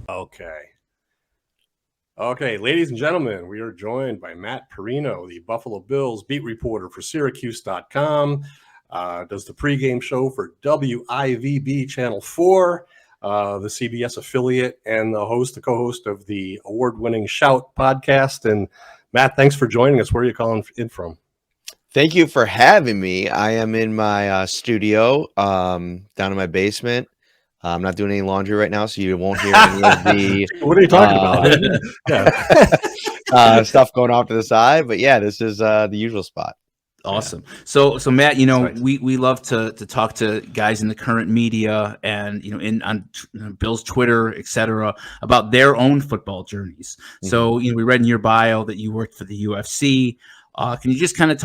Okay. Okay, ladies and gentlemen, we are joined by Matt Parrino, the Buffalo Bills beat reporter for Syracuse.com. Does the pregame show for WIVB Channel 4, the CBS affiliate, and the co-host of the award-winning Shout podcast. And Matt, thanks for joining us. Where are you calling in from? Thank you for having me. I am in my studio down in my basement. I'm not doing any laundry right now, so you won't hear any of the What are you talking about? Yeah. Stuff going off to the side. But yeah, this is the usual spot. Awesome. So Matt, nice. we love to talk to guys in the current media and on Bill's Twitter, etc., about their own football journeys. Mm-hmm. So we read in your bio that you worked for the UFC. Can you just kind of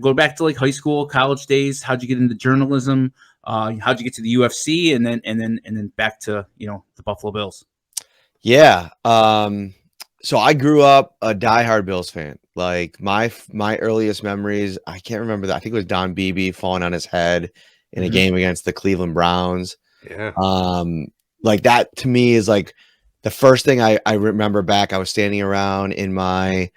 go back to like high school, college days? How'd you get into journalism? How'd you get to the UFC, and then back to the Buffalo Bills? Yeah. So I grew up a diehard Bills fan. Like my earliest memories, I can't remember that. I think it was Don Beebe falling on his head in a game against the Cleveland Browns. Yeah. Like that to me is like the first thing I remember back. I was standing around in my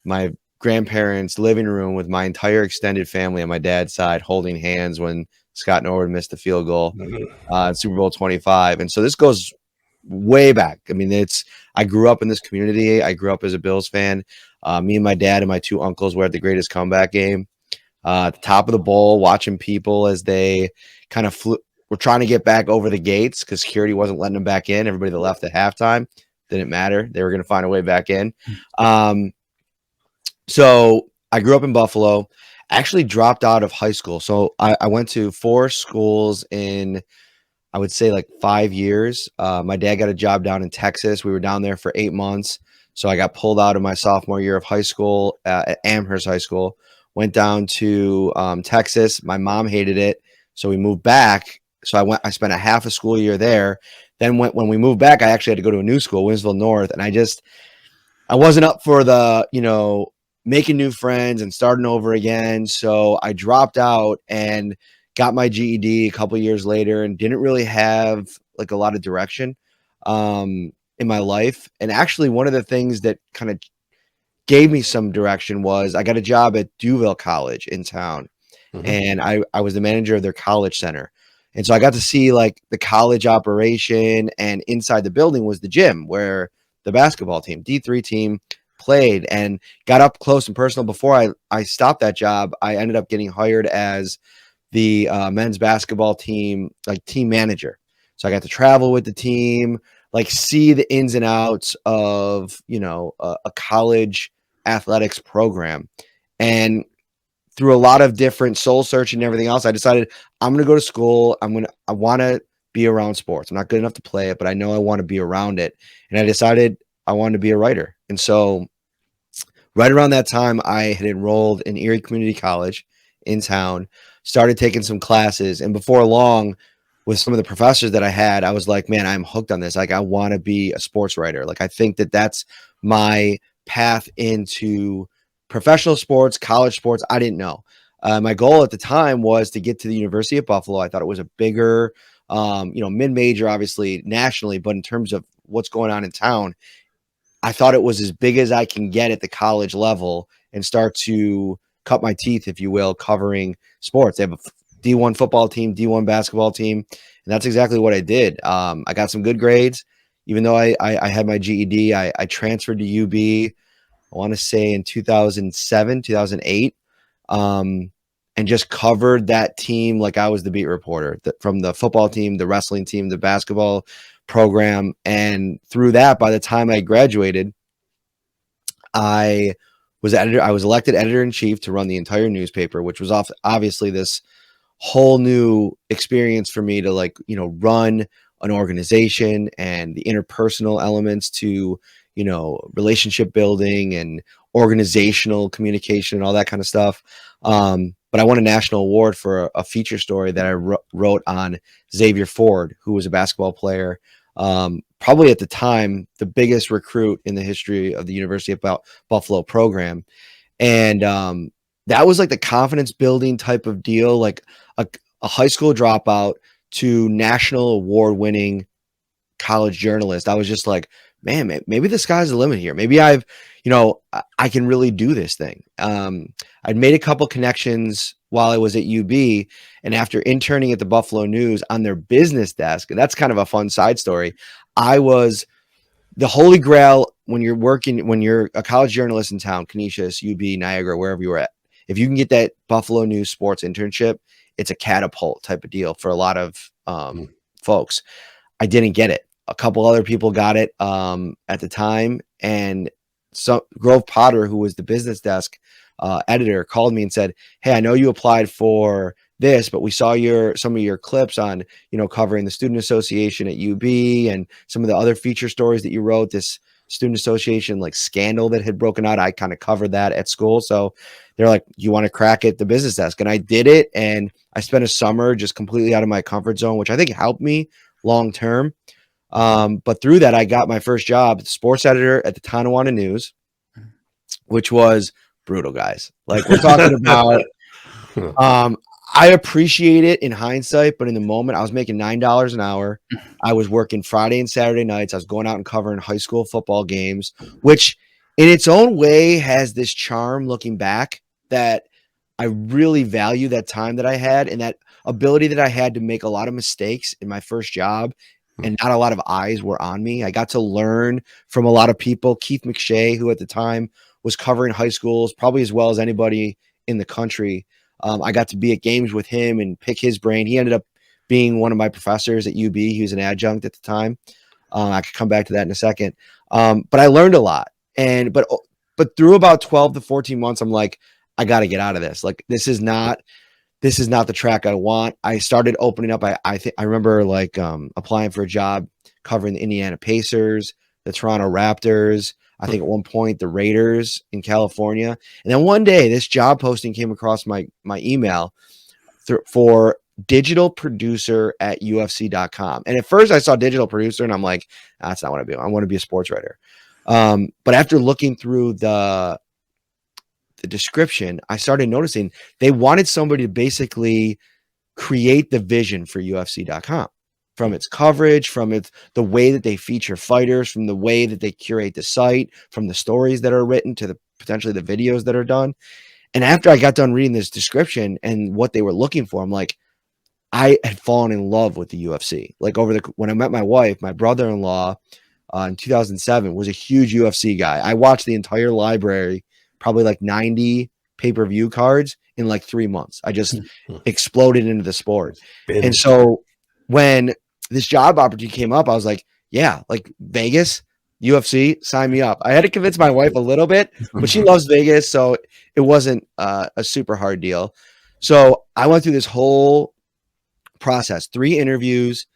my grandparents' living room with my entire extended family on my dad's side, holding hands when Scott Norwood missed the field goal in Super Bowl 25. And so this goes way back. I mean, I grew up in this community. I grew up as a Bills fan. Me and my dad and my two uncles were at the greatest comeback game at the top of the bowl, watching people as they kind of were trying to get back over the gates because security wasn't letting them back in. Everybody that left at halftime, didn't matter. They were going to find a way back in. So I grew up in Buffalo. Actually dropped out of high school. So I went to 4 schools in, I would say, like 5 years. My dad got a job down in Texas. We were down there for 8 months. So I got pulled out of my sophomore year of high school at Amherst High School. Went down to Texas. My mom hated it. So we moved back. So I spent a half a school year there. Then when we moved back, I actually had to go to a new school, Winsville North. And I wasn't up for the, making new friends and starting over again. So I dropped out and got my GED a couple years later and didn't really have like a lot of direction in my life. And actually one of the things that kind of gave me some direction was I got a job at Duville College in town. Mm-hmm. And I was the manager of their college center. And so I got to see like the college operation, and inside the building was the gym where the basketball team, D3 team, played, and got up close and personal. Before I stopped that job, I ended up getting hired as the men's basketball team, like team manager. So I got to travel with the team, like see the ins and outs of, a college athletics program. And through a lot of different soul searching and everything else, I decided I'm going to go to school. I want to be around sports. I'm not good enough to play it, but I know I want to be around it. And I decided I wanted to be a writer. And so right around that time, I had enrolled in Erie Community College in town, started taking some classes. And before long, with some of the professors that I had, I was like, man, I'm hooked on this. Like, I want to be a sports writer. Like, I think that that's my path into professional sports, college sports. I didn't know. My goal at the time was to get to the University of Buffalo. I thought it was a bigger, mid-major, obviously nationally, but in terms of what's going on in town, I thought it was as big as I can get at the college level and start to cut my teeth, if you will, covering sports. They have a D1 football team, D1 basketball team, and that's exactly what I did. I got some good grades. Even though I had my GED, I transferred to UB, I want to say in 2007, 2008, and just covered that team like I was the beat reporter, from the football team, the wrestling team, the basketball program. And through that, by the time I graduated, I was elected editor-in-chief to run the entire newspaper, which was obviously this whole new experience for me to run an organization and the interpersonal elements to, relationship building and organizational communication and all that kind of stuff. But I won a national award for a feature story that I wrote on Xavier Ford, who was a basketball player, probably at the time, the biggest recruit in the history of the University of Buffalo program. And that was like the confidence building type of deal, like a high school dropout to national award winning college journalist, I was just like, man, maybe the sky's the limit here. Maybe I can really do this thing. I'd made a couple connections while I was at UB, and after interning at the Buffalo News on their business desk, and that's kind of a fun side story. I was the holy grail when you're a college journalist in town, Canisius, UB, Niagara, wherever you were at. If you can get that Buffalo News sports internship, it's a catapult type of deal for a lot of folks. I didn't get it. A couple other people got it at the time, and Grove Potter, who was the business desk editor, called me and said, "Hey, I know you applied for this, but we saw some of your clips on, covering the student association at UB and some of the other feature stories that you wrote, this student association like scandal that had broken out. I kind of covered that at school." So they're like, "You want to crack at the business desk?" And I did it. And I spent a summer just completely out of my comfort zone, which I think helped me long term. But through that, I got my first job, sports editor at the Tonawanda News, which was brutal, guys. Like, we're talking about, I appreciate it in hindsight, but in the moment, I was making $9 an hour. I was working Friday and Saturday nights. I was going out and covering high school football games, which in its own way has this charm looking back that I really value that time that I had and that ability that I had to make a lot of mistakes in my first job. And not a lot of eyes were on me. I got to learn from a lot of people. Keith McShay, who at the time was covering high schools probably as well as anybody in the country. I got to be at games with him and pick his brain. He ended up being one of my professors at UB. He was an adjunct at the time. I could come back to that in a second. But I learned a lot. But through about 12 to 14 months, I'm like, I got to get out of this. Like, this is not the track I want. I started opening up. I remember applying for a job covering the Indiana Pacers, the Toronto Raptors. I think at one point the Raiders in California. And then one day this job posting came across my email for digital producer at UFC.com. And at first I saw digital producer and I'm like, that's not what I do. I want to be a sports writer. But after looking through the description, I started noticing they wanted somebody to basically create the vision for UFC.com, from its coverage, from the way that they feature fighters, from the way that they curate the site, from the stories that are written to potentially the videos that are done. And after I got done reading this description and what they were looking for, I'm like, I had fallen in love with the UFC. Like, when I met my wife, my brother-in-law in 2007 was a huge UFC guy. I watched the entire library, probably like 90 pay-per-view cards in like 3 months. I just exploded into the sport. And so when this job opportunity came up, I was like, yeah, like Vegas, UFC, sign me up. I had to convince my wife a little bit, but she loves Vegas, so it wasn't a super hard deal. So I went through this whole process, 3 interviews.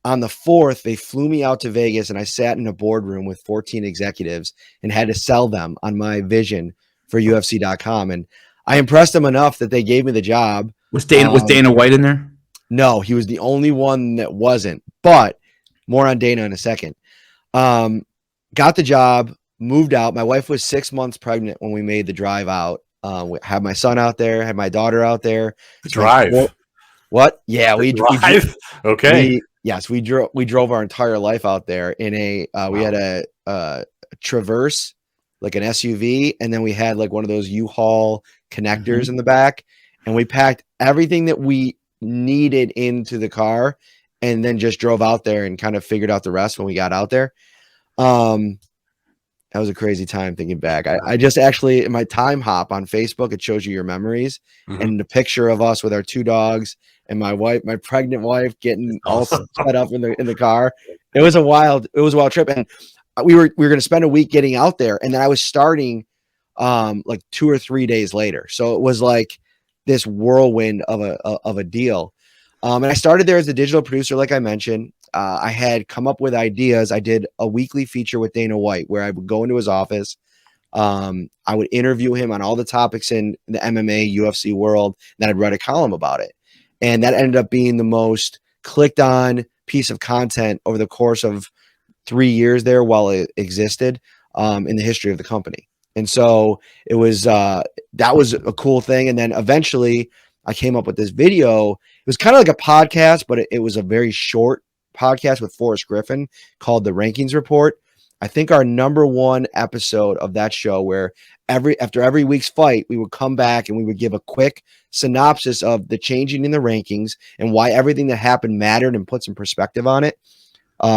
On the 4th, they flew me out to Vegas, and I sat in a boardroom with 14 executives and had to sell them on my vision for UFC.com. And I impressed them enough that they gave me the job. Was Dana White in there? No, he was the only one that wasn't, but more on Dana in a second. Got the job, moved out. My wife was 6 months pregnant when we made the drive out. We had my son out there, had my daughter out there. Drive. What? Yeah, we drive. Okay. We drove our entire life out there in we had a Traverse, like an SUV, and then we had like one of those U-Haul connectors in the back, and we packed everything that we needed into the car and then just drove out there and kind of figured out the rest when we got out there. That was a crazy time thinking back. I just actually, in my time hop on Facebook, it shows you your memories and the picture of us with our 2 dogs and my pregnant wife getting all set up in the car. It was a wild trip. And we were going to spend a week getting out there. And then I was starting like 2 or 3 days later. So it was like this whirlwind of a deal. And I started there as a digital producer, like I mentioned. I had come up with ideas. I did a weekly feature with Dana White where I would go into his office. I would interview him on all the topics in the MMA, UFC world. And then I'd write a column about it. And that ended up being the most clicked on piece of content over the course of 3 years there while it existed in the history of the company. And so it was that was a cool thing. And then eventually I came up with this video. It was kind of like a podcast, but it was a very short podcast with Forrest Griffin called The Rankings Report. I think our number one episode of that show, where after every week's fight, we would come back and we would give a quick synopsis of the changing in the rankings and why everything that happened mattered and put some perspective on it.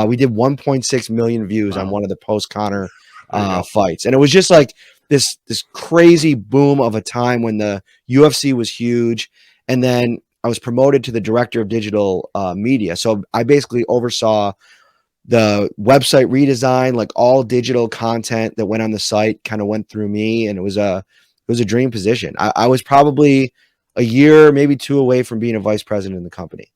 We did 1.6 million views on one of the post-Conor fights. And it was just like this crazy boom of a time when the UFC was huge. And then I was promoted to the director of digital media. So I basically oversaw the website redesign, like all digital content that went on the site kind of went through me. And it was a dream position. I was probably a year, maybe 2 away from being a vice president in the company.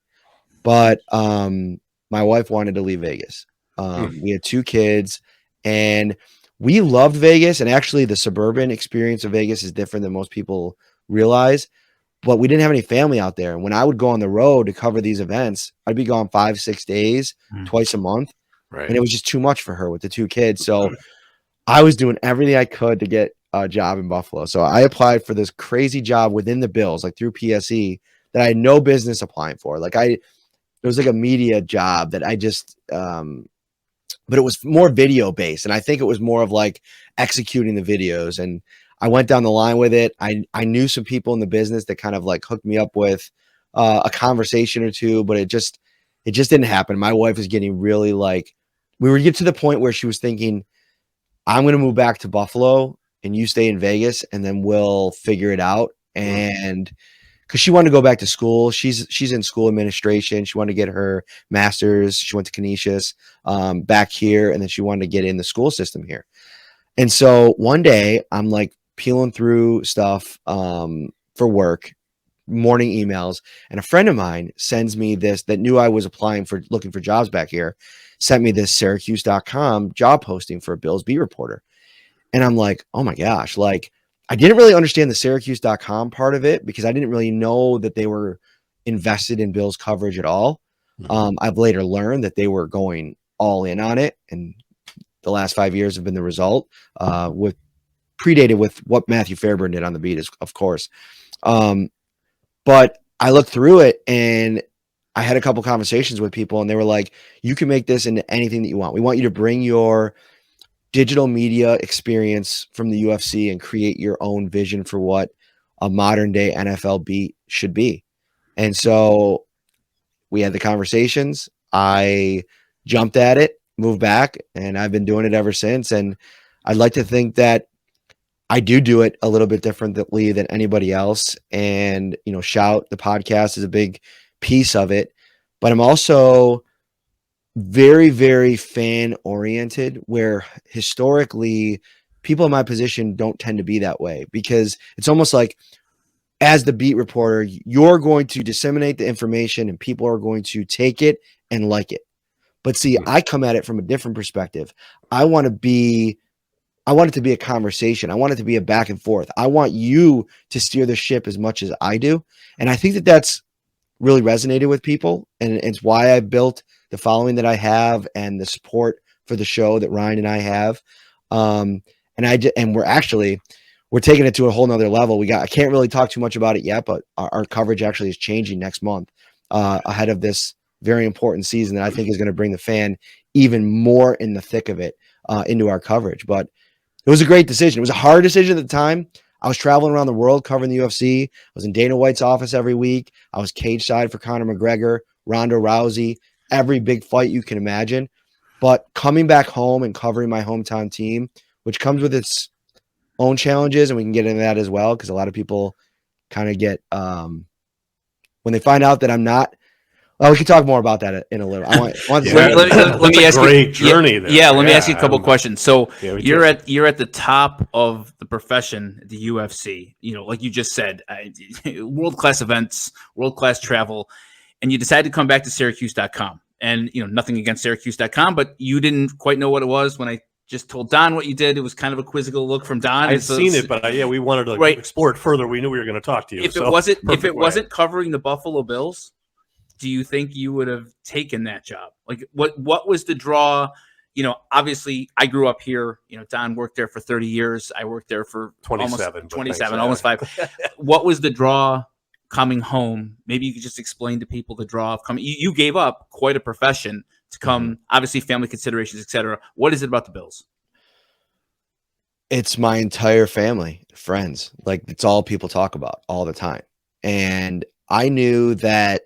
But my wife wanted to leave Vegas. We had 2 kids and we loved Vegas. And actually the suburban experience of Vegas is different than most people realize. But we didn't have any family out there. And when I would go on the road to cover these events, I'd be gone 5-6 days, twice a month. Right. And it was just too much for her with the 2 kids. So I was doing everything I could to get a job in Buffalo. So I applied for this crazy job within the Bills, like through PSE, that I had no business applying for. It was like a media job that I just, but it was more video based. And I think it was more of like executing the videos. And I went down the line with it. I knew some people in the business that kind of like hooked me up with a conversation or two, but it just didn't happen. My wife was getting really like, we would get to the point where she was thinking, I'm going to move back to Buffalo and you stay in Vegas and then we'll figure it out. And because she wanted to go back to school, she's in school administration. She wanted to get her master's. She went to Canisius back here, and then she wanted to get in the school system here. And so one day I'm like peeling through stuff for work, morning emails, and a friend of mine sends me this that knew I was looking for jobs back here, sent me this Syracuse.com job posting for a Bills beat reporter. And I'm like, oh my gosh, like I didn't really understand the Syracuse.com part of it because I didn't really know that they were invested in Bills coverage at all. I've later learned that they were going all in on it, and the last 5 years have been the result, predated with what Matthew Fairburn did on the beat, is of course. But I looked through it and I had a couple conversations with people, and they were like, you can make this into anything that you want. We want you to bring your digital media experience from the UFC and create your own vision for what a modern day NFL beat should be. And so we had the conversations. I jumped at it, moved back, and I've been doing it ever since. And I'd like to think that I do it a little bit differently than anybody else. And, Shout, the podcast, is a big piece of it. But I'm also very, very fan oriented, where historically people in my position don't tend to be that way, because it's almost like, as the beat reporter, you're going to disseminate the information and people are going to take it and like it. But see, I come at it from a different perspective. I want it to be a conversation. I want it to be a back and forth. I want you to steer the ship as much as I do. And I think that that's really resonated with people. And it's why I built the following that I have and the support for the show that Ryan and I have. And we're taking it to a whole nother level. I can't really talk too much about it yet, but our coverage actually is changing next month ahead of this very important season that I think is going to bring the fan even more in the thick of it into our coverage. But it was a great decision. It was a hard decision at the time. I was traveling around the world covering the UFC. I was in Dana White's office every week. I was cage side for Conor McGregor, Ronda Rousey, every big fight you can imagine. But coming back home and covering my hometown team, which comes with its own challenges, and we can get into that as well, because a lot of people kind of get when they find out that I'm not. Well, we can talk more about that in a little. Let me ask you. Journey. Let me ask you a couple questions. So you're at the top of the profession, the UFC. Like you just said, world-class events, world-class travel, and you decided to come back to Syracuse.com. And nothing against Syracuse.com, but you didn't quite know what it was when I just told Don what you did. It was kind of a quizzical look from Don. I'd seen it, but we wanted to explore it further. We knew we were going to talk to you. If it wasn't covering the Buffalo Bills, do you think you would have taken that job? Like, what was the draw? Obviously I grew up here. Don worked there for 30 years. I worked there for 27, almost 5. What was the draw coming home. Maybe you could just explain to people the draw of coming. You gave up quite a profession to come, obviously family considerations, etc. What is it about the Bills? It's my entire family, friends. Like, it's all people talk about all the time. And I knew that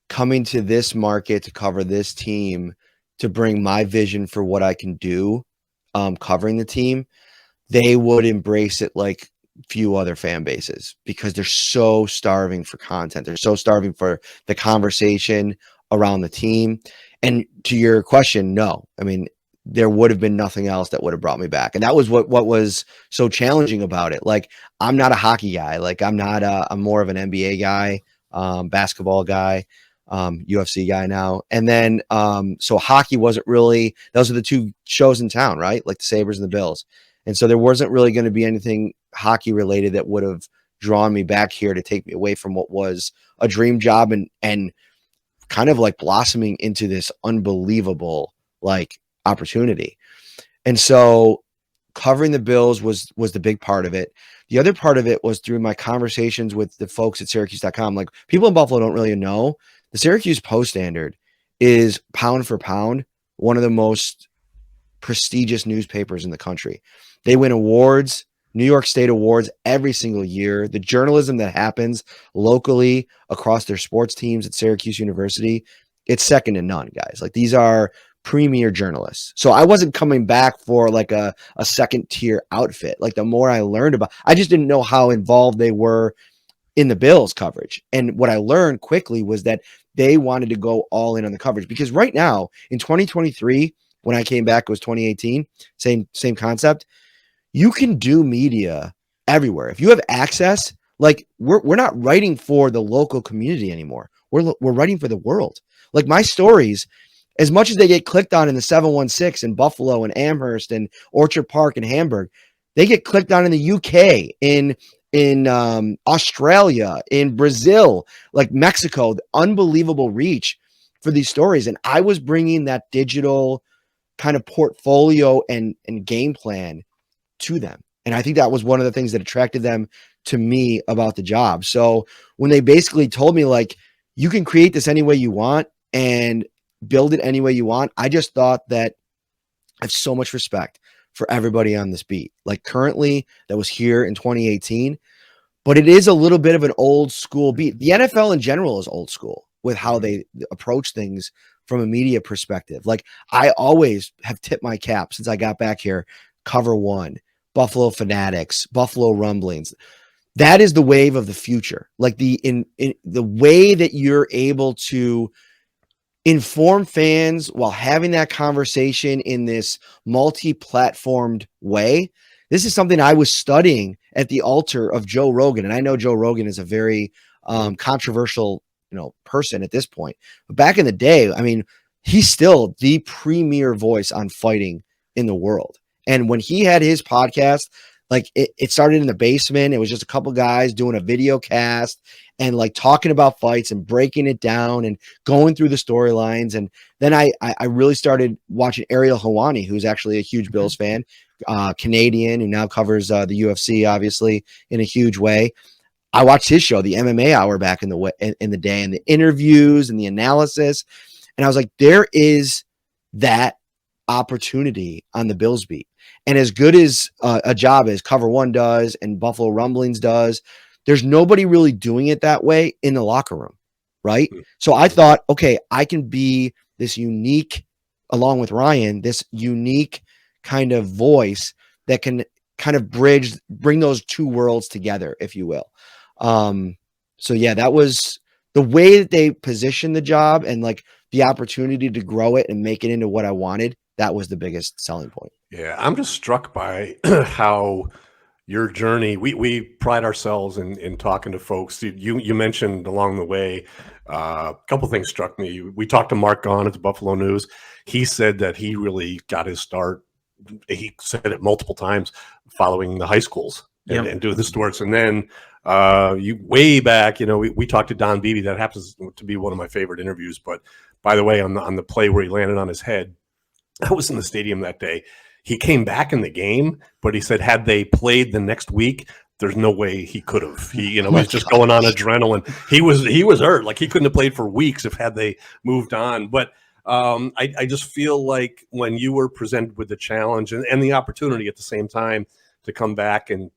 coming to this market to cover this team, to bring my vision for what I can do, covering the team, they would embrace it like few other fan bases, because they're so starving for content. They're so starving for the conversation around the team. And to your question, no, I mean, there would have been nothing else that would have brought me back. And that was what was so challenging about it. Like, I'm not a hockey guy. Like, I'm more of an NBA guy, basketball guy, UFC guy now. And then, so hockey wasn't really, those are the two shows in town, right? Like the Sabres and the Bills. And so there wasn't really going to be anything hockey related that would have drawn me back here to take me away from what was a dream job and kind of like blossoming into this unbelievable like opportunity. And so covering the Bills was the big part of it. The other part of it was through my conversations with the folks at Syracuse.com. Like, people in Buffalo don't really know, the Syracuse Post-Standard is pound for pound one of the most prestigious newspapers in the country. They win awards, New York State awards every single year. The journalism that happens locally across their sports teams at Syracuse University, it's second to none, guys. Like, these are premier journalists. So I wasn't coming back for like a second tier outfit. Like, the more I learned about, I just didn't know how involved they were in the Bills coverage. And what I learned quickly was that they wanted to go all in on the coverage, because right now in 2023, when I came back, it was 2018, same concept. You can do media everywhere. If you have access, like, we're not writing for the local community anymore. We're writing for the world. Like, my stories, as much as they get clicked on in the 716 in Buffalo and Amherst and Orchard Park and Hamburg, they get clicked on in the UK, in Australia, in Brazil, like Mexico, the unbelievable reach for these stories. And I was bringing that digital kind of portfolio and game plan to them. And I think that was one of the things that attracted them to me about the job. So when they basically told me, like, you can create this any way you want and build it any way you want, I just thought that I have so much respect for everybody on this beat, like currently that was here in 2018, but it is a little bit of an old school beat. The NFL in general is old school with how they approach things from a media perspective. Like, I always have tipped my cap since I got back here, Cover One, Buffalo Fanatics, Buffalo Rumblings. That is the wave of the future. Like, in the way that you're able to inform fans while having that conversation in this multi-platformed way. This is something I was studying at the altar of Joe Rogan. And I know Joe Rogan is a very controversial, person at this point. But back in the day, I mean, he's still the premier voice on fighting in the world. And when he had his podcast, like, it started in the basement. It was just a couple guys doing a video cast and like talking about fights and breaking it down and going through the storylines. And then I really started watching Ariel Helwani, who's actually a huge Bills fan, Canadian, who now covers the UFC, obviously, in a huge way. I watched his show, the MMA Hour, back in the day, and the interviews and the analysis. And I was like, there is that opportunity on the Bills beat. And as good as a job as Cover One does and Buffalo Rumblings does, there's nobody really doing it that way in the locker room, right? So I thought, okay, I can be this unique, along with Ryan, this unique kind of voice that can kind of bring those two worlds together, if you will. So yeah, that was the way that they positioned the job, and like the opportunity to grow it and make it into what I wanted. That was the biggest selling point. Yeah, I'm just struck by how your journey, we pride ourselves in talking to folks. You mentioned along the way, a couple of things struck me. We talked to Mark Gahn at the Buffalo News. He said that he really got his start, he said it multiple times, following the high schools and doing the sports. And then you way back, we talked to Don Beebe. That happens to be one of my favorite interviews. But by the way, on the play where he landed on his head, I was in the stadium that day. He came back in the game, but he said had they played the next week, there's no way he could have. He's just going on adrenaline. He was hurt. Like, he couldn't have played for weeks had they moved on. But I just feel like when you were presented with the challenge and the opportunity at the same time to come back and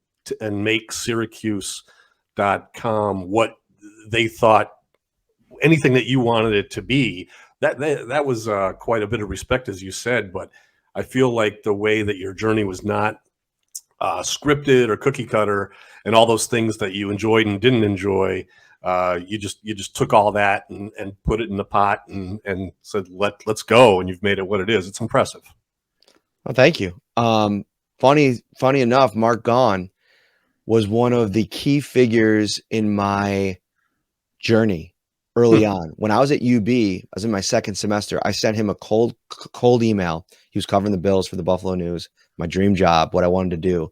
make Syracuse.com what they thought, anything that you wanted it to be, that was quite a bit of respect, as you said. But I feel like the way that your journey was not scripted or cookie cutter, and all those things that you enjoyed and didn't enjoy, you just took all that and put it in the pot and said, let's go. And you've made it what it is. It's impressive. Well, thank you. Funny enough, Mark Gaughan was one of the key figures in my journey early on. When I was at UB, I was in my second semester. I sent him a cold email. He was covering the Bills for the Buffalo News, my dream job, what I wanted to do.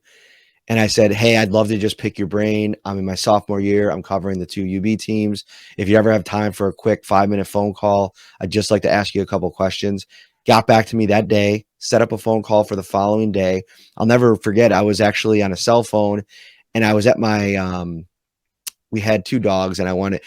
And I said, hey, I'd love to just pick your brain. I'm in my sophomore year. I'm covering the 2 UB teams. If you ever have time for a quick 5-minute phone call, I'd just like to ask you a couple questions. Got back to me that day, set up a phone call for the following day. I'll never forget, I was actually on a cell phone, and I was at my we had 2 dogs, and I wanted,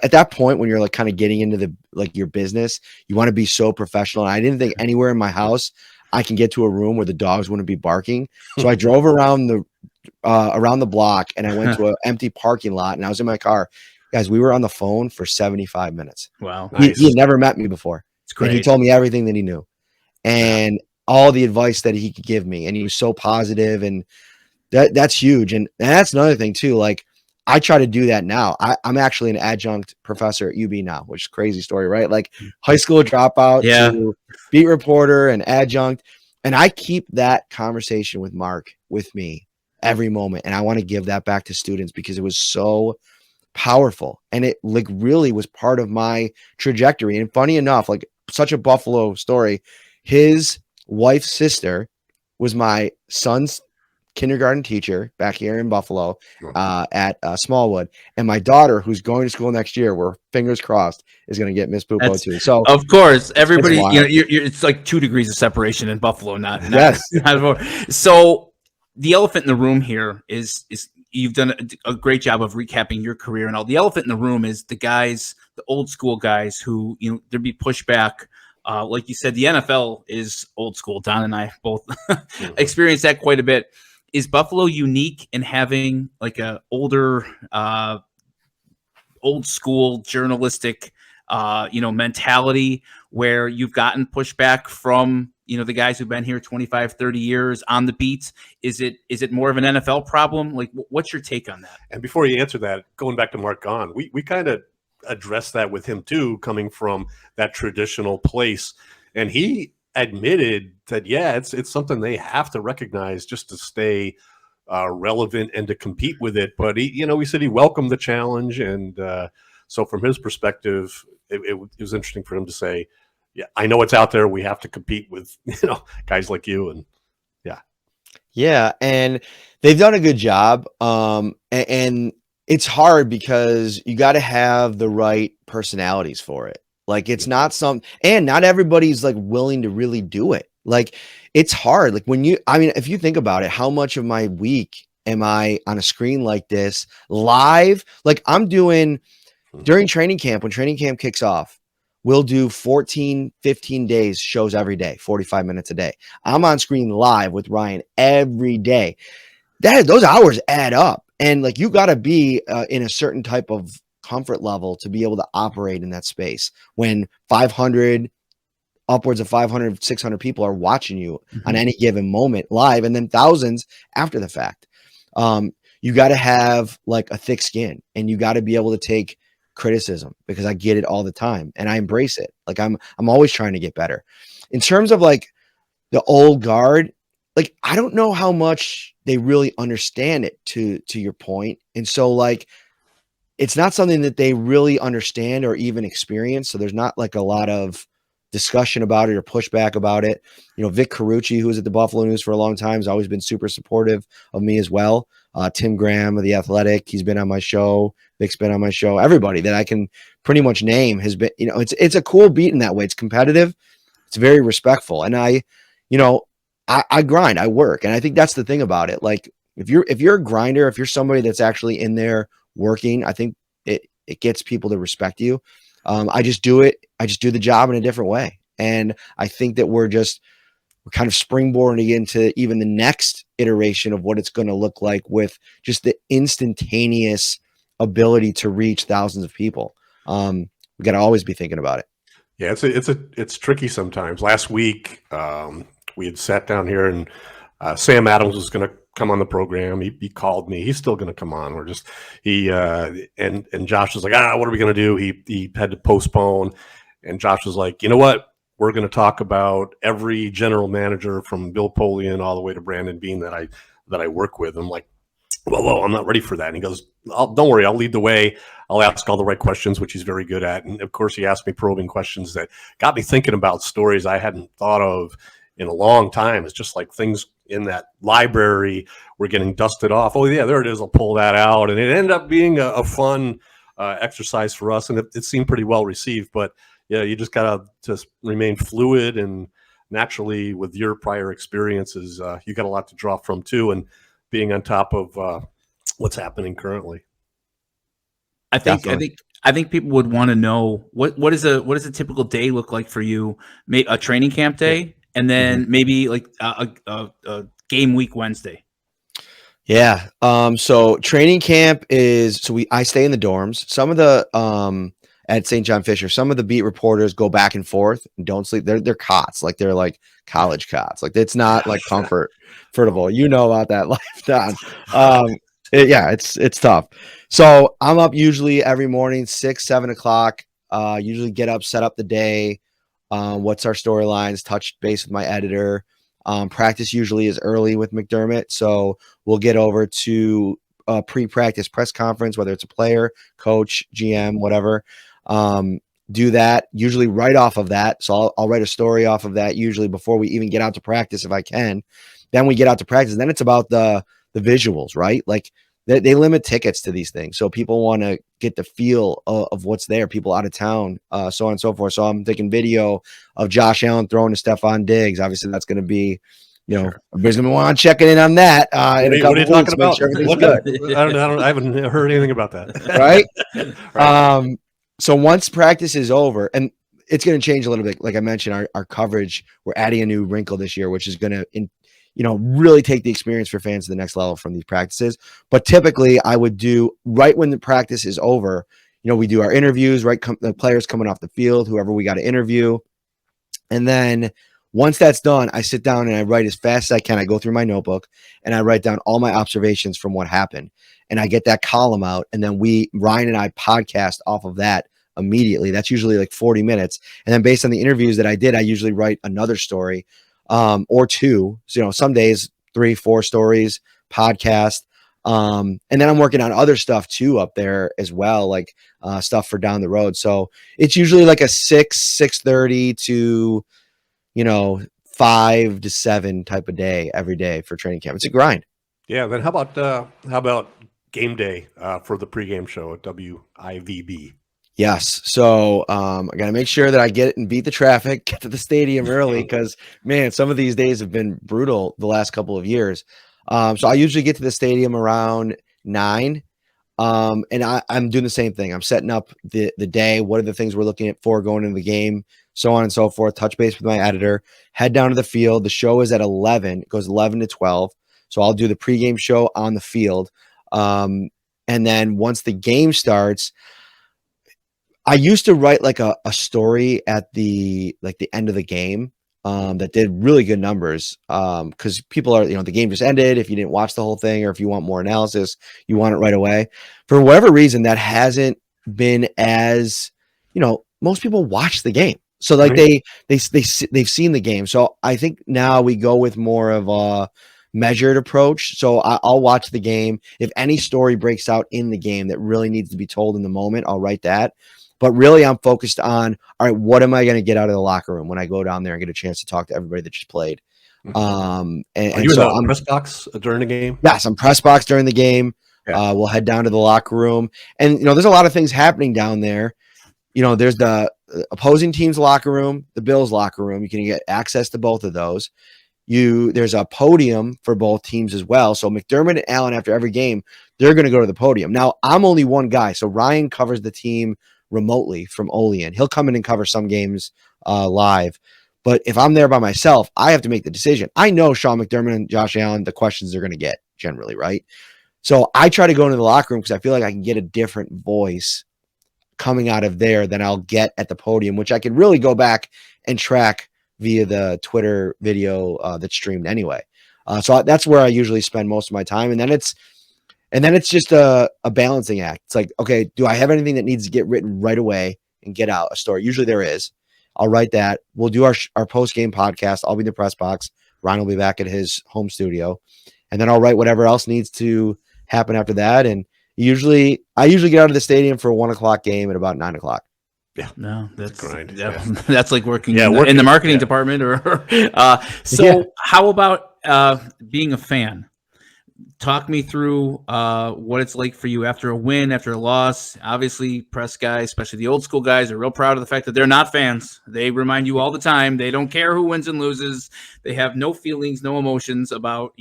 at that point when you're like kind of getting into your business, you want to be so professional. And I didn't think anywhere in my house I can get to a room where the dogs wouldn't be barking. So I drove around the block, and I went to an empty parking lot, and I was in my car. Guys, we were on the phone for 75 minutes. Wow. Nice. He had never met me before. It's great. And he told me everything that he knew and all the advice that he could give me. And he was so positive, and that's huge. And that's another thing too. Like, I try to do that now. I'm actually an adjunct professor at UB now, which is a crazy story, right? Like, high school dropout to beat reporter and adjunct. And I keep that conversation with Mark with me every moment. And I want to give that back to students because it was so powerful. And it like really was part of my trajectory. And funny enough, like, such a Buffalo story, his wife's sister was my son's kindergarten teacher back here in Buffalo at Smallwood, and my daughter, who's going to school next year, we're fingers crossed, is going to get Miss Pupo too. So of course, everybody, it's like 2 degrees of separation in Buffalo, not so the elephant in the room here is you've done a great job of recapping your career, and all. The elephant in the room is the guys, the old school guys who, there'd be pushback. Like you said, the NFL is old school. Don and I both experienced that quite a bit. Is Buffalo unique in having like a older, old school journalistic, mentality where you've gotten pushback from, the guys who've been here 25, 30 years on the beats? Is it more of an NFL problem? Like, what's your take on that? And before you answer that, going back to Mark Gaughan, we kind of addressed that with him too, coming from that traditional place. And he admitted that, it's something they have to recognize just to stay relevant and to compete with it. But he said he welcomed the challenge. And so from his perspective, it was interesting for him to say, I know it's out there. We have to compete with, guys like you. And and they've done a good job. And it's hard because you got to have the right personalities for it. Like, it's not and not everybody's like willing to really do it. Like, it's hard. Like, if you think about it, how much of my week am I on a screen like this live? Like, I'm doing during training camp, when training camp kicks off, we'll do 14, 15 days shows every day, 45 minutes a day. I'm on screen live with Ryan every day. Those hours add up. And like, you got to be in a certain type of comfort level to be able to operate in that space when 500, upwards of 500, 600 people are watching you on any given moment live, and then thousands after the fact. You got to have like a thick skin, and you got to be able to take criticism, because I get it all the time and I embrace it. Like, I'm always trying to get better. In terms of like the old guard, like, I don't know how much they really understand it, to your point. And so like, it's not something that they really understand or even experience. So there's not like a lot of discussion about it or pushback about it. Vic Carucci, who was at the Buffalo News for a long time, has always been super supportive of me as well. Tim Graham of The Athletic, he's been on my show. Vic's been on my show. Everybody that I can pretty much name has been, it's a cool beat in that way. It's competitive. It's very respectful. And I grind, I work. And I think that's the thing about it. Like, If you're a grinder, if you're somebody that's actually in there working, I think it gets people to respect you. I just do the job in a different way. And I think that we're kind of springboarding into even the next iteration of what it's going to look like with just the instantaneous ability to reach thousands of people. We got to always be thinking about it. Yeah, it's tricky sometimes. Last week, we had sat down here and Sam Adams was going to come on the program. He called me. He's still going to come on. And Josh was like, what are we going to do? He had to postpone. And Josh was like, you know what? We're going to talk about every general manager from Bill Polian all the way to Brandon Bean that I work with. I'm like, whoa, I'm not ready for that. And he goes, don't worry, I'll lead the way. I'll ask all the right questions, which he's very good at. And of course, he asked me probing questions that got me thinking about stories I hadn't thought of in a long time. It's just like things in that library were getting dusted off. Oh yeah, there it is. I'll pull that out. And it ended up being a fun exercise for us. And it seemed pretty well received, but yeah, you just got to just remain fluid, and naturally with your prior experiences, you got a lot to draw from too. And being on top of what's happening currently. I think people would want to know what does a typical day look like for you? A training camp day, and then maybe like a game week Wednesday. Yeah. So training camp I stay in the dorms. Some of the at St. John Fisher, some of the beat reporters go back and forth and don't sleep. They're cots, like they're like college cots. Like it's not like comfortable. You know about that life, Don. It's tough. So I'm up usually every morning, 6, 7 o'clock. Usually get up, set up the day. What's our storylines? Touch base with my editor. Practice usually is early with McDermott, so we'll get over to a pre-practice press conference, whether it's a player, coach, GM, whatever. Do that usually right off of that. So I'll write a story off of that usually before we even get out to practice if I can. Then we get out to practice. And then it's about the visuals, right? Like they limit tickets to these things. So people want to get the feel of what's there, people out of town, so on and so forth. So I'm taking video of Josh Allen throwing to Stephon Diggs. Obviously that's going to be, everybody's going to want to check in on that. In a couple what are you talking about? Sure I haven't heard anything about that. Right? Right. So once practice is over, and it's going to change a little bit. Like I mentioned, our coverage, we're adding a new wrinkle this year, which is going to, really take the experience for fans to the next level from these practices. But typically I would do right when the practice is over, we do our interviews, right? The players coming off the field, whoever we got to interview. And then once that's done, I sit down and I write as fast as I can. I go through my notebook and I write down all my observations from what happened. And I get that column out. And then Ryan and I podcast off of that immediately. That's usually like 40 minutes. And then based on the interviews that I did, I usually write another story or two. So, some days 3, 4 stories, podcast. And then I'm working on other stuff too up there as well, like stuff for down the road. So it's usually like a 6:30 to 5 to 7 type of day every day for training camp. It's a grind. Yeah. Then how about game day for the pregame show at WIVB? Yes. So I got to make sure that I get and beat the traffic, get to the stadium early because, man, some of these days have been brutal the last couple of years. So I usually get to the stadium around 9. And I'm doing the same thing. I'm setting up the day. What are the things we're looking at for going into the game, so on and so forth. Touch base with my editor, head down to the field. The show is at 11. It goes 11 to 12. So I'll do the pregame show on the field. And then once the game starts, I used to write like a story at the end of the game that did really good numbers because people are, the game just ended. If you didn't watch the whole thing or if you want more analysis, you want it right away. For whatever reason, that hasn't been as, most people watch the game. So like they've seen the game. So I think now we go with more of a measured approach. So I'll watch the game. If any story breaks out in the game that really needs to be told in the moment, I'll write that. But really, I'm focused on, all right, what am I going to get out of the locker room when I go down there and get a chance to talk to everybody that just played? Are you in the press box during the game? Yes, I'm press box during the game. Yeah. We'll head down to the locker room. And, there's a lot of things happening down there. There's the opposing team's locker room, the Bills' locker room. You can get access to both of those. there's a podium for both teams as well. So McDermott and Allen, after every game, they're going to go to the podium. Now, I'm only one guy, so Ryan covers the team remotely from Olean. He'll come in and cover some games live. But if I'm there by myself, I have to make the decision. I know Sean McDermott and Josh Allen, the questions they're going to get generally, right? So I try to go into the locker room because I feel like I can get a different voice coming out of there than I'll get at the podium, which I can really go back and track via the Twitter video that's streamed anyway. So that's where I usually spend most of my time. And then it's just a balancing act. It's like, okay, do I have anything that needs to get written right away and get out a story? Usually there is. I'll write that. We'll do our post-game podcast. I'll be in the press box. Ryan will be back at his home studio. And then I'll write whatever else needs to happen after that. And I usually get out of the stadium for a 1:00 game at about 9:00. Yeah, no, that's grind. That's like working Yeah, in the marketing department. Or how about being a fan? Talk me through what it's like for you after a win, after a loss. Obviously, press guys, especially the old school guys, are real proud of the fact that they're not fans. They remind you all the time. They don't care who wins and loses. They have no feelings, no emotions about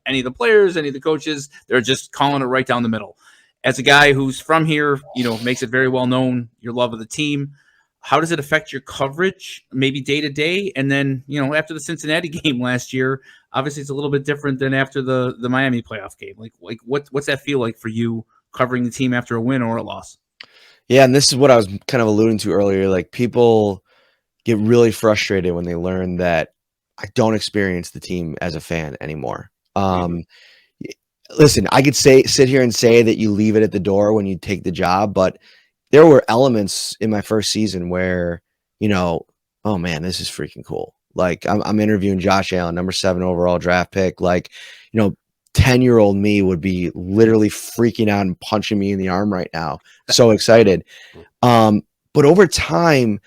any of the players, any of the coaches. They're just calling it right down the middle. As a guy who's from here, makes it very well known your love of the team. How does it affect your coverage, maybe day to day? And then, after the Cincinnati game last year, obviously it's a little bit different than after the Miami playoff game. Like what's that feel like for you covering the team after a win or a loss? Yeah, and this is what I was kind of alluding to earlier. Like, people get really frustrated when they learn that I don't experience the team as a fan anymore. Listen, I could sit here and say that you leave it at the door when you take the job, but there were elements in my first season where, oh man, this is freaking cool. Like, I'm interviewing Josh Allen, number 7 overall draft pick. Like, 10-year-old me would be literally freaking out and punching me in the arm right now. So excited. But over time,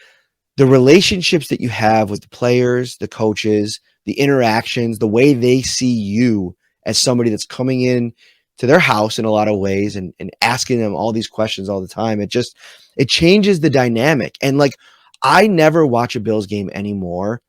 the relationships that you have with the players, the coaches, the interactions, the way they see you as somebody that's coming in to their house in a lot of ways and asking them all these questions all the time, it changes the dynamic. And like, I never watch a Bills game anymore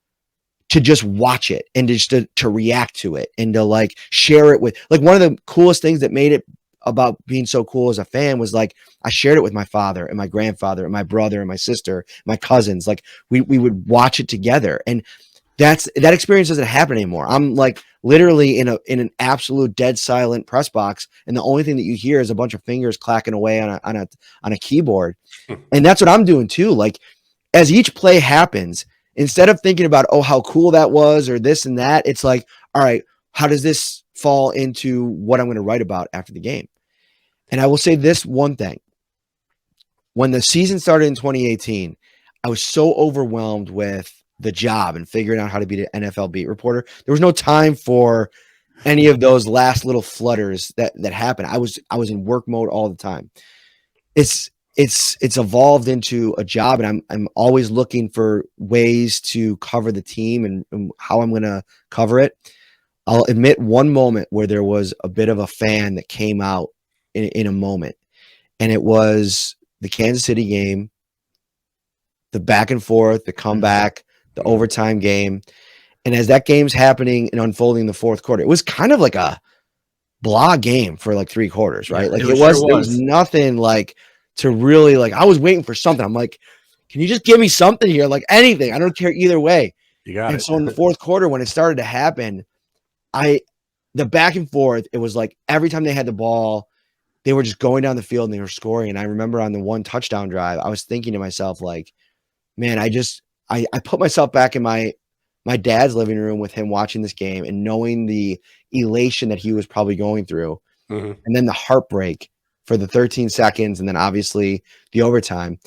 to just watch it and just to react to it and to like share it with, like, one of the coolest things that made it about being so cool as a fan was like, I shared it with my father and my grandfather and my brother and my sister, my cousins. Like, we would watch it together, and that experience doesn't happen anymore. I'm like literally in an absolute dead silent press box, and the only thing that you hear is a bunch of fingers clacking away on a keyboard. And that's what I'm doing too. Like, as each play happens, instead of thinking about, oh, how cool that was or this and that, it's like, all right, how does this fall into what I'm going to write about after the game? And I will say this one thing. When the season started in 2018, I was so overwhelmed with the job and figuring out how to be an NFL beat reporter. There was no time for any of those last little flutters that happened. I was in work mode all the time. It's evolved into a job, and I'm always looking for ways to cover the team and how I'm going to cover it. I'll admit one moment where there was a bit of a fan that came out in a moment, and it was the Kansas City game, the back and forth, the comeback, the overtime game. And as that game's happening and unfolding in the fourth quarter, it was kind of like a blah game for like 3 quarters, right? Like, there was nothing like to really, like, I was waiting for something. I'm like, can you just give me something here? Like, anything. I don't care either way. You got it. So in the fourth quarter, when it started to happen, the back and forth, it was like every time they had the ball, they were just going down the field and they were scoring. And I remember on the one touchdown drive, I was thinking to myself, like, man, I put myself back in my dad's living room with him watching this game and knowing the elation that he was probably going through. And then the heartbreak for the 13 seconds. And then obviously the overtime,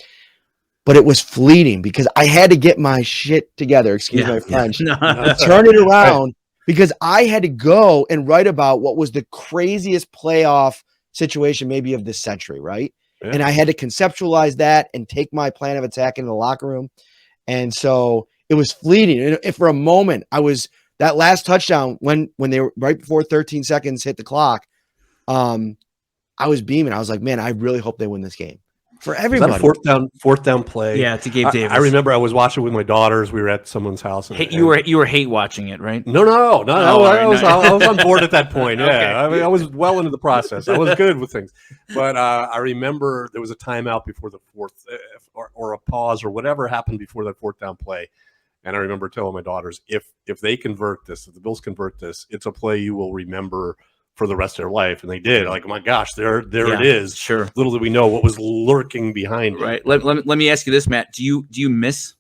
but it was fleeting because I had to get my shit together. Excuse my French. Turn it around because I had to go and write about what was the craziest playoff situation maybe of this century. Right. Yeah. And I had to conceptualize that and take my plan of attack into the locker room. And so it was fleeting. And for a moment, that last touchdown when they were right before 13 seconds hit the clock, I was beaming. I was like, man, I really hope they win this game. for Was that everybody. a fourth down play? Yeah, to Gabe Davis. I remember I was watching with my daughters. We were at someone's house. And, You were hate watching it, right? No. I was on board at that point. Yeah, Okay. I mean, I was well into the process. I was good with things. But I remember there was a timeout before the fourth, or a pause, or whatever happened before that fourth down play. And I remember telling my daughters, if they convert this, if the Bills convert this, it's a play you will remember for the rest of their life. And they did. Like, oh my gosh, there it is. Sure. Little did we know what was lurking behind it. Right. Let me ask you this, Matt. Do you miss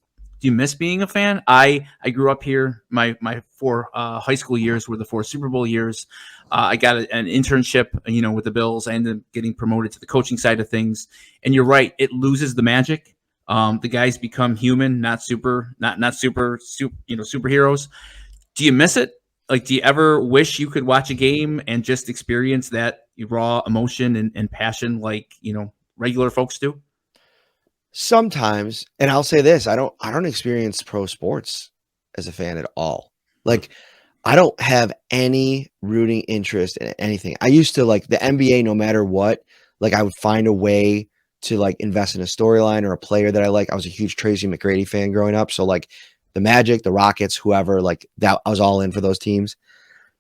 being a fan? I grew up here. My 4 high school years were the 4 Super Bowl years. I got an internship, with the Bills. I ended up getting promoted to the coaching side of things. And you're right, it loses the magic. The guys become human, not superheroes. Do you miss it? Like, do you ever wish you could watch a game and just experience that raw emotion and passion like, regular folks do? Sometimes, and I'll say this, I don't experience pro sports as a fan at all. Like, I don't have any rooting interest in anything. I used to like the NBA, no matter what, like I would find a way to like invest in a storyline or a player that I like. I was a huge Tracy McGrady fan growing up. So like the Magic, the Rockets, whoever, like that, I was all in for those teams.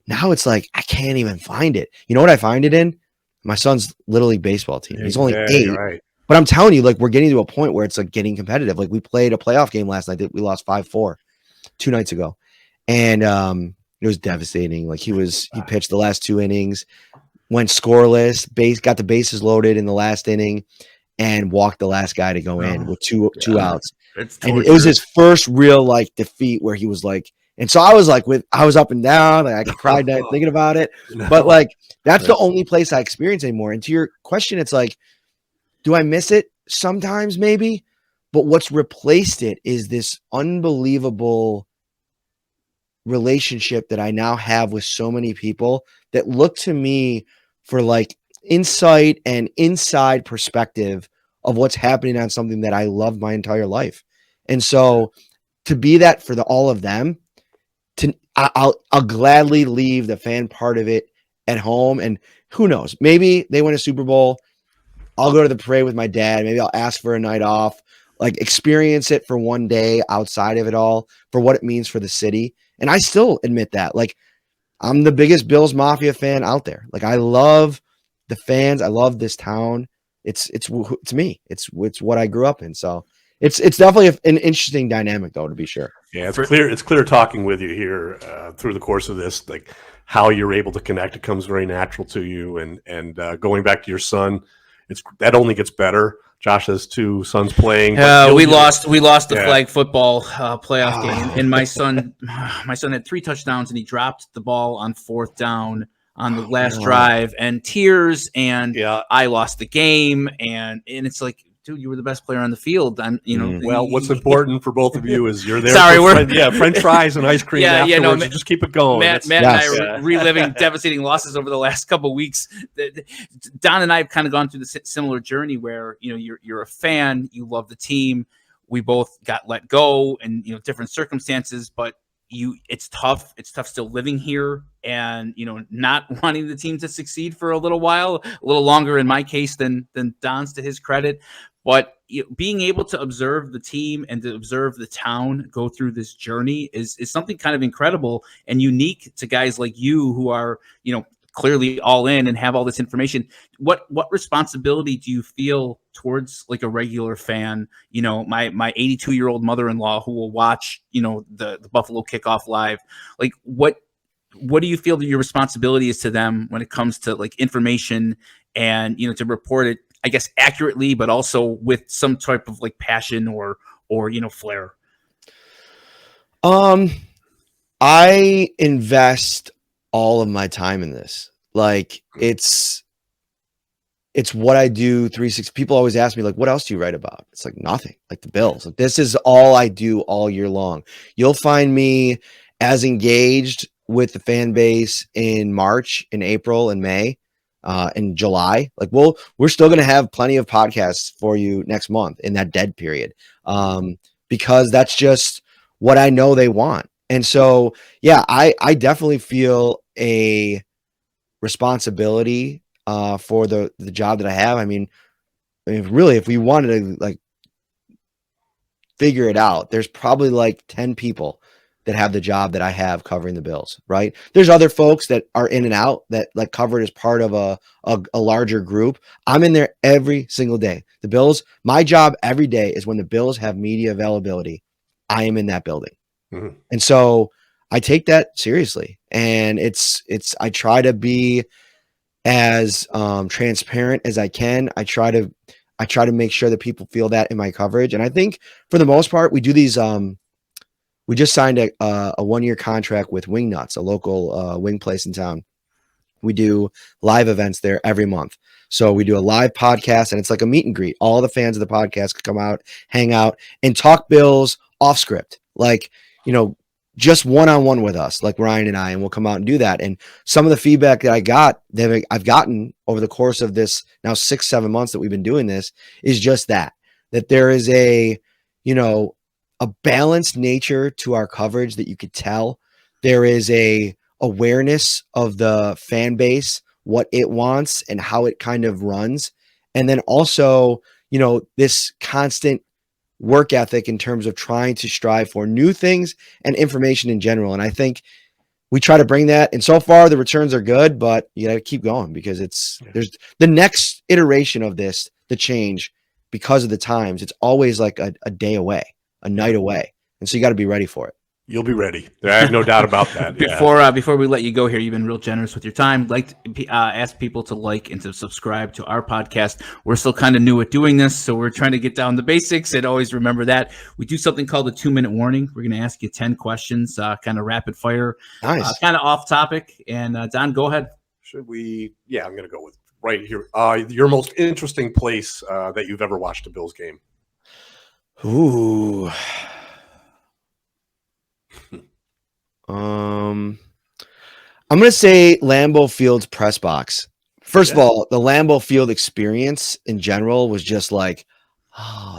Now it's like, I can't even find it. You know what I find it in? My son's Little League baseball team. He's only 8. Right. But I'm telling you, like, we're getting to a point where it's like getting competitive. Like, we played a playoff game last night that we lost 5-4 2 nights ago. And it was devastating. Like, he pitched the last 2 innings, went scoreless, got the bases loaded in the last inning, and walked the last guy to go in with two outs. And it was his first real like defeat where he was like, and so I was like, I was up and down, like I cried thinking about it. But like, that's the only place I experience anymore. And to your question, it's like, do I miss it? Sometimes, maybe. But what's replaced it is this unbelievable relationship that I now have with so many people that look to me for like insight and inside perspective of what's happening on something that I love my entire life. And so to be that for all of them, I'll gladly leave the fan part of it at home. And who knows, maybe they win a Super Bowl. I'll go to the parade with my dad. Maybe I'll ask for a night off, like experience it for one day outside of it all for what it means for the city. And I still admit that, like, I'm the biggest Bills Mafia fan out there. Like, I love the fans. I love this town. It's me. It's what I grew up in. So it's definitely an interesting dynamic, though, to be sure. Yeah, it's clear. It's clear talking with you here through the course of this, like how you're able to connect. It comes very natural to you, and going back to your son, that only gets better. Josh has 2 sons playing. We lost the flag football playoff game, and my son had 3 touchdowns, and he dropped the ball on 4th down on the last drive, and tears, and I lost the game, and it's like, dude, you were the best player on the field. Well, what's important for both of you is you're there. Sorry, French fries and ice cream afterwards. Just keep it going. Matt and I are reliving devastating losses over the last couple of weeks. Don and I have kind of gone through the similar journey where you're a fan, you love the team. We both got let go, and different circumstances, but it's tough. It's tough still living here and, not wanting the team to succeed for a little while, a little longer in my case than Don's, to his credit. But being able to observe the team and to observe the town go through this journey is something kind of incredible and unique to guys like you who are, clearly all in and have all this information. What responsibility do you feel towards like a regular fan? My 82-year-old mother-in-law who will watch, the Buffalo kickoff live. Like, what do you feel that your responsibility is to them when it comes to like information and, to report it, I guess, accurately, but also with some type of like passion or flair? I invest all of my time in this. Like, it's what I do 360. People always ask me, like, what else do you write about? It's like nothing. Like the Bills. Like, this is all I do all year long. You'll find me as engaged with the fan base in March, in April, and May, in July. Like, we're still going to have plenty of podcasts for you next month in that dead period, because that's just what I know they want. And so, yeah, I definitely feel a responsibility for the job that I have. I mean, if we wanted to like figure it out, there's probably like 10 people that have the job that I have covering the Bills, right? There's other folks that are in and out that like covered as part of a larger group. I'm in there every single day. The Bills, my job every day is when the Bills have media availability, I am in that building. Mm-hmm. And so I take that seriously. And I try to be as transparent as I can. I try to make sure that people feel that in my coverage. And I think for the most part, we do these, we just signed a 1-year contract with Wingnuts, a local wing place in town. We do live events there every month. So we do a live podcast, and it's like a meet and greet. All the fans of the podcast could come out, hang out, and talk Bills off script. Like, just one-on-one with us, like Ryan and I, and we'll come out and do that. And some of the feedback that I've gotten over the course of this now 6-7 months that we've been doing this is just that there is a balanced nature to our coverage that you could tell. There is a awareness of the fan base, what it wants and how it kind of runs. And then also, this constant work ethic in terms of trying to strive for new things and information in general. And I think we try to bring that. And so far the returns are good, but you got to keep going because there's the next iteration of this, the change, because of the times, it's always like a day away, a night away. And so you got to be ready for it. You'll be ready. I have no doubt about that. Before we let you go here, you've been real generous with your time. Like to ask people to like and to subscribe to our podcast. We're still kind of new at doing this, so we're trying to get down the basics and always remember that. We do something called a 2-minute warning. We're going to ask you 10 questions, kind of rapid fire, nice, kind of off topic. And Don, go ahead. Should we? Yeah, I'm going to go with right here. Your most interesting place that you've ever watched a Bills game? Ooh. I'm going to say Lambeau Field's press box. First of all, the Lambeau Field experience in general was just like,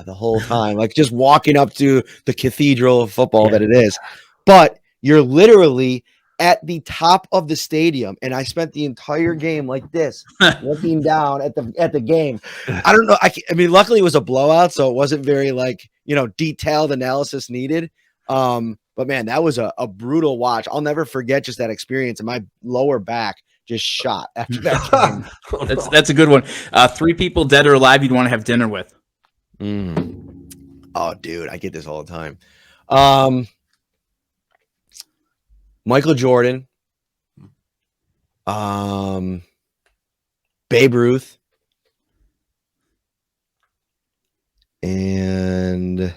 the whole time, like just walking up to the cathedral of football that it is. But you're literally at the top of the stadium, and I spent the entire game like this, looking down at the game. I don't know. I mean, luckily it was a blowout, so it wasn't very detailed analysis needed. But man, that was a brutal watch. I'll never forget just that experience, and my lower back just shot after that game. That's a good one. 3 people, dead or alive, you'd want to have dinner with. Oh, dude, I get this all the time. Michael Jordan, Babe Ruth, and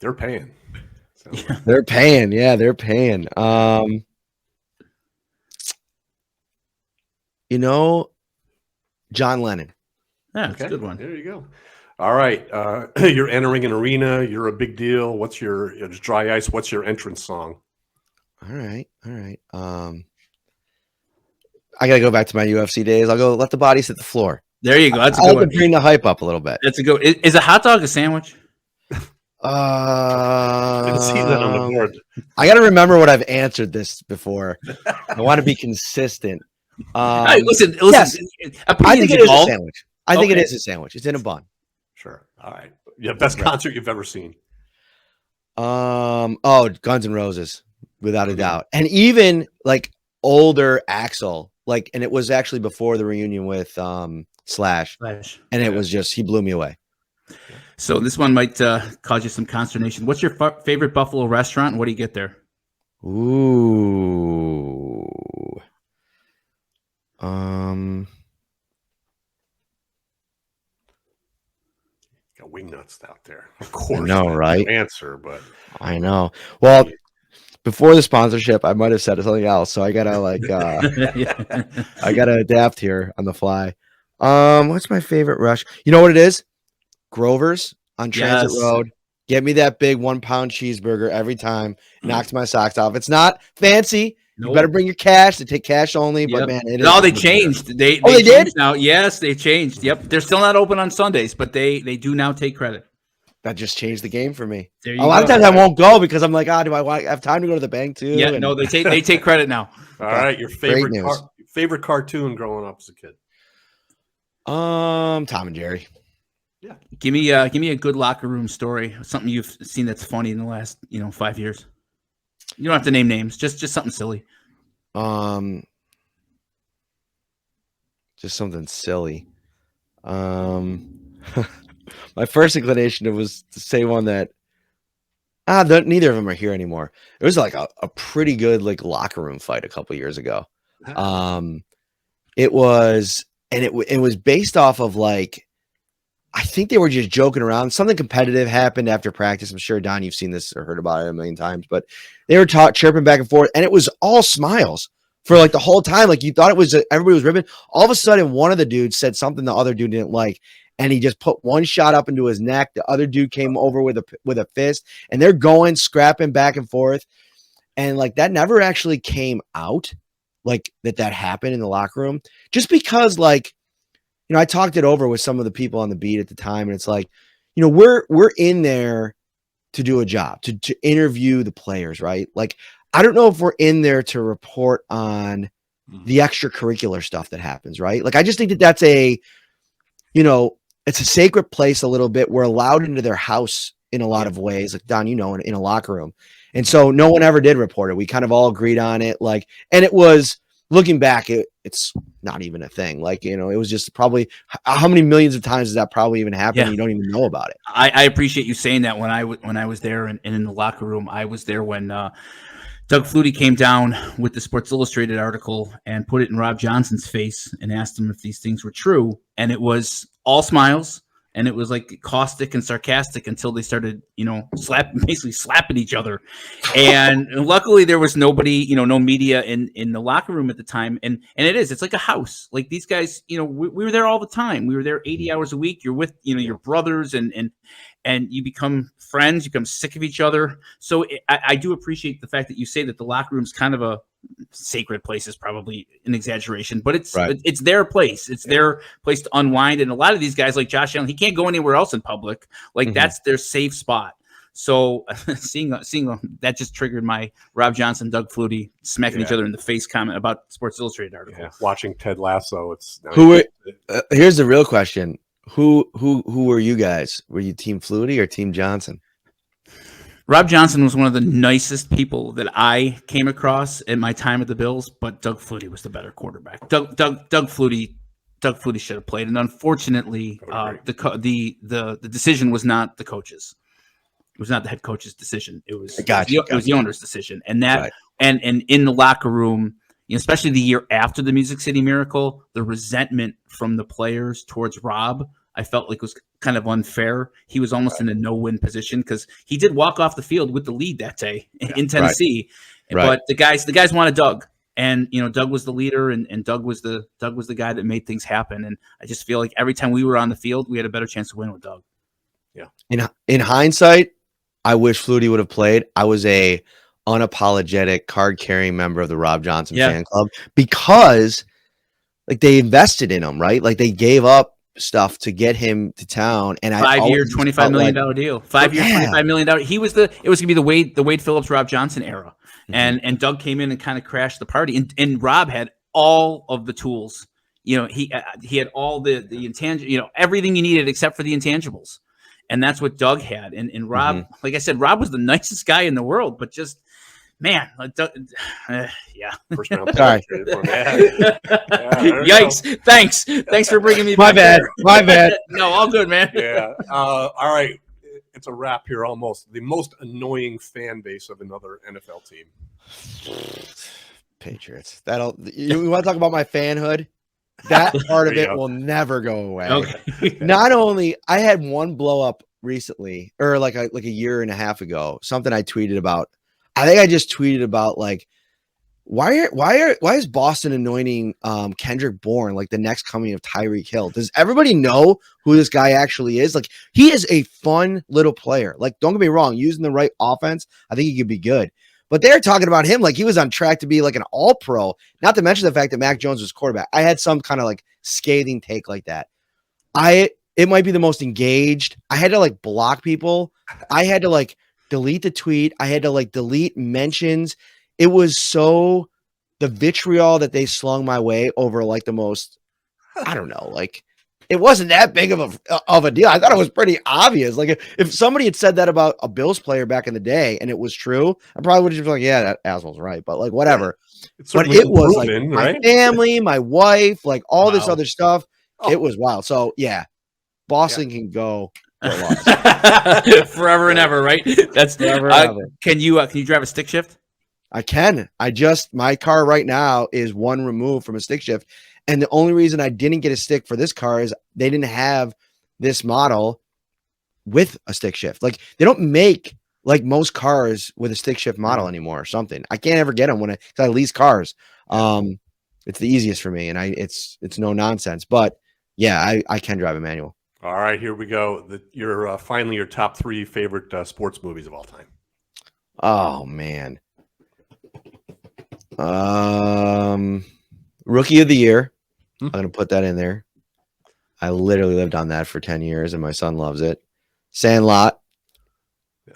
they're paying. They're paying. Yeah, they're paying. John Lennon. Yeah, that's a good one. There you go. All right. You're entering an arena. You're a big deal. What's your dry ice? What's your entrance song? All right. I got to go back to my UFC days. I'll go Let the Bodies Hit the Floor. There you go. That's a good one. Bring the hype up a little bit. That's a good. Is a hot dog a sandwich? Didn't see that on the board. I got to remember what I've answered this before. I want to be consistent. Listen. Yes. I think it is a sandwich. I think it is a sandwich. It's in a bun. Sure. All right. Yeah. Best concert you've ever seen. Guns N' Roses, without a doubt, and even like older Axl, and it was actually before the reunion with Slash, and it was just he blew me away. So this one might cause you some consternation. What's your favorite Buffalo restaurant? And what do you get there? Ooh. Got Wingnuts out there. Of course. I know, right? Answer, but I know. Well, before the sponsorship, I might have said something else, so I gotta I gotta adapt here on the fly. What's my favorite rush? You know what it is? Grover's on Transit Road. Get me that big 1-pound cheeseburger every time. Knocks my socks off. It's not fancy. Nope. You better bring your cash. They take cash only. But man, they changed. They did now. Yes, they changed. Yep, they're still not open on Sundays, but they do now take credit. That just changed the game for me. A lot of times I won't go because I'm like, do I have time to go to the bank too? Yeah, no, they take credit now. All right, your favorite cartoon growing up as a kid? Tom and Jerry. Yeah. Give me a good locker room story. Something you've seen that's funny in the last 5 years. You don't have to name names. Just something silly. Just something silly. My first inclination was to say one that neither of them are here anymore. It was like a pretty good like locker room fight a couple years ago. It was based off of like, I think they were just joking around. Something competitive happened after practice. I'm sure, Don, you've seen this or heard about it a million times, but they were chirping back and forth, and it was all smiles for like the whole time. Like you thought it was everybody was ribbing. All of a sudden, one of the dudes said something the other dude didn't like, and he just put one shot up into his neck. The other dude came over with a fist, and they're going scrapping back and forth, and like that never actually came out, like that happened in the locker room, just because like. I talked it over with some of the people on the beat at the time, and it's like, we're in there to do a job, to interview the players, right? Like, I don't know if we're in there to report on the extracurricular stuff that happens, right? Like, I just think that that's it's a sacred place a little bit. We're allowed into their house in a lot of ways, like Don, in a locker room. And so no one ever did report it. We kind of all agreed on it. Like, and it was, looking back, it's not even a thing. Like, it was just probably how many millions of times does that probably even happen? Yeah. And you don't even know about it. I appreciate you saying that. When I was there and in the locker room, I was there when Doug Flutie came down with the Sports Illustrated article and put it in Rob Johnson's face and asked him if these things were true. And it was all smiles. And it was like caustic and sarcastic until they started, basically slapping each other. And luckily there was nobody, no media in the locker room at the time. And it's like a house. Like these guys, we were there all the time. We were there 80 hours a week. You're with, your brothers and you become friends, you become sick of each other. So I do appreciate the fact that you say that the locker room's kind of a sacred place, is probably an exaggeration, but it's their place. It's their place to unwind. And a lot of these guys, like Josh Allen, he can't go anywhere else in public. Like that's their safe spot. So seeing that just triggered my Rob Johnson, Doug Flutie smacking each other in the face comment about Sports Illustrated article. Yeah. Watching Ted Lasso, here's the real question. Who were you guys? Were you Team Flutie or Team Johnson? Rob Johnson was one of the nicest people that I came across in my time at the Bills, but Doug Flutie was the better quarterback. Doug Flutie should have played, and unfortunately, the decision was not the coach's. It was not the head coach's decision. It was the owner's decision, and that and in the locker room, especially the year after the Music City Miracle, the resentment from the players towards Rob, I felt like was kind of unfair. He was almost in a no-win position because he did walk off the field with the lead that day in Tennessee. But the guys wanted Doug, and Doug was the leader, and Doug was the guy that made things happen. And I just feel like every time we were on the field, we had a better chance to win with Doug. Yeah. In hindsight, I wish Flutie would have played. I was a unapologetic card-carrying member of the Rob Johnson fan club because, like, they invested in him, right? Like they gave up stuff to get him to town, and 5 year, $25 million deal. 5 year, $25 million. It was gonna be the Wade Phillips, Rob Johnson era, and Doug came in and kind of crashed the party. And Rob had all of the tools. He had all the intangible, everything you needed except for the intangibles, and that's what Doug had. And Rob, like I said, Rob was the nicest guy in the world, but just. Man, First round pick. Yikes! Thanks for bringing me. My bad. No, all good, man. Yeah. All right. It's a wrap here. Almost the most annoying fan base of another NFL team. Patriots. You want to talk about my fanhood? That part of it will never go away. Okay. Not only I had one blow up recently, or like a year and a half ago. Something I tweeted about. I think I just tweeted about like why is Boston anointing Kendrick Bourne like the next coming of Tyreek Hill? Does everybody know who this guy actually is? Like he is a fun little player. Like don't get me wrong, using the right offense, I think he could be good. But they're talking about him like he was on track to be like an all-pro. Not to mention the fact that Mac Jones was quarterback. I had some kind of like scathing take like that. It might be the most engaged. I had to like block people. I had to like delete the tweet. I had to like delete mentions. It was so the vitriol that they slung my way over like the most, I don't know, like it wasn't that big of a deal. I thought it was pretty obvious. Like if somebody had said that about a Bills player back in the day and it was true, I probably would have just been like, yeah, that asshole's right. But like, whatever. Yeah. But it was like proven, my right? family, my wife, like all this Wow. other stuff. Oh. It was wild. So yeah, Boston can go forever and ever, right? That's forever and ever. Can you drive a stick shift? I can. My car right now is one removed from a stick shift. And the only reason I didn't get a stick for this car is they didn't have this model with a stick shift. Like they don't make like most cars with a stick shift model anymore or something. I can't ever get them when I lease cars. It's the easiest for me and it's no nonsense, but yeah, I can drive a manual. All right, here we go. Your finally your top 3 favorite sports movies of all time. Oh man. Rookie of the Year. I'm going to put that in there. I literally lived on that for 10 years and my son loves it. Sandlot. Yeah.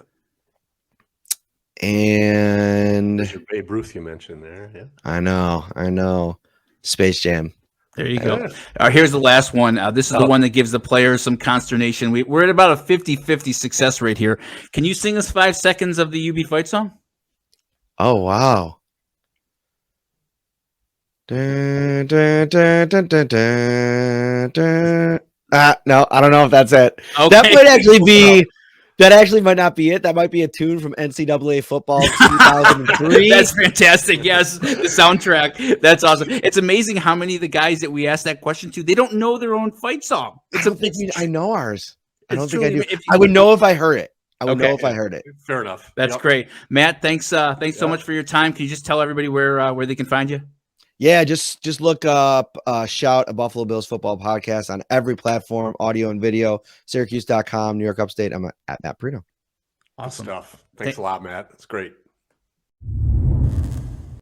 And There's your Babe Ruth you mentioned there. Yeah. I know. Space Jam. There you go. All right, here's the last one. This is the one that gives the players some consternation. We're at about a 50-50 success rate here. Can you sing us 5 seconds of the UB fight song? Oh, wow. No, I don't know if that's it. Okay. That actually might not be it. That might be a tune from NCAA football 2003. That's fantastic. Yes, the soundtrack. That's awesome. It's amazing how many of the guys that we asked that question to, they don't know their own fight song. I know ours. I don't think I truly, do. I would know if I heard it. Know if I heard it. Fair enough. That's great. Matt, thanks so much for your time. Can you just tell everybody where they can find you? Yeah, just look up Shout, a Buffalo Bills football podcast on every platform, audio and video, Syracuse.com, New York Upstate. I'm at Matt Parrino. Awesome stuff. Thanks a lot, Matt. That's great.